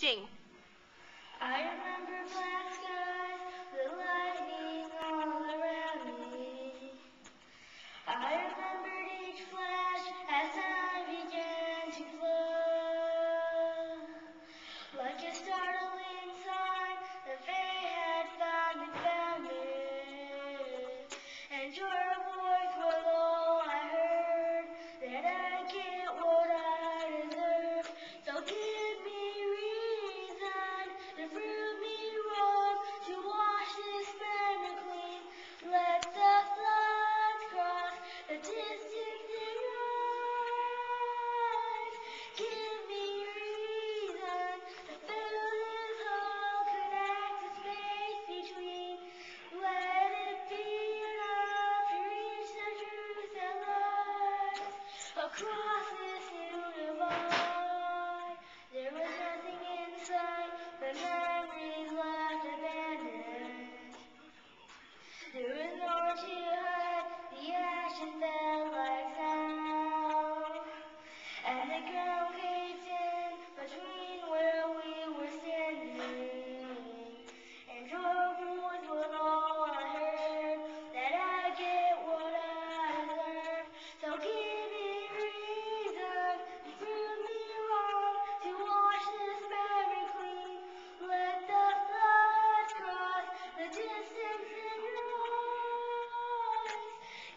Jing. I remember black skies, the lightning all around me. I remembered each flash as time began to flow. Like a startling sign, the fairy had finally found me. And your voice was all I heard, that I get what I deserve. So give me reason to prove me wrong, to wash this memory clean. Let the floods cross the distance in rise. Give me reason to fill this hole, connect the space between. Let it be enough to reach the truth that lies across this new divide. There was nothing in sight, the memories left abandoned. There was nowhere to hide, the ashes fell like snow. And the ground caved in between where we were standing. And your voice was all I heard, that I get what I deserve. So give me reason to prove me wrong, to wash this memory clean. Let the floods cross the distance in rise.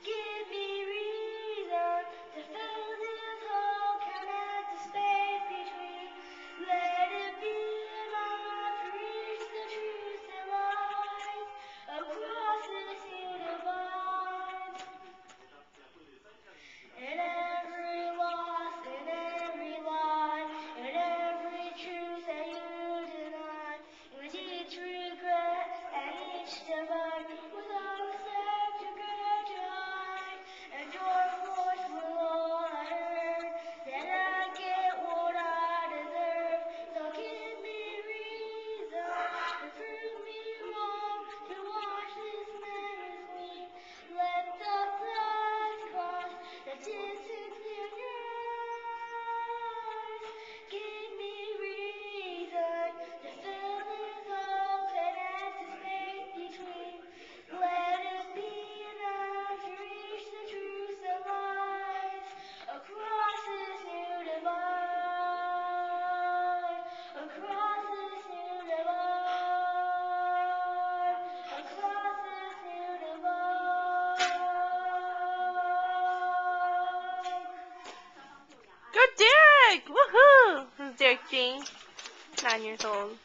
Give me reason to fill this hole, connect the space between. Let it be enough to reach the truth that lies across this new divide. In every loss, in every lie, in every truth that you deny, in each regret and each divide, was always left to grudge to hide. And your voice was all I heard, that I get what I deserve. So give me reason to prove me wrong, to wash this memory clean. Let the floods cross the distance in rise. Give me reason to fill this hole, connect the space between. Let it be enough to reach the truth that lies across this new divide. Across this new divide. Across this new divide. Go Derek! Woohoo! This is Derek Jing, 9 years old.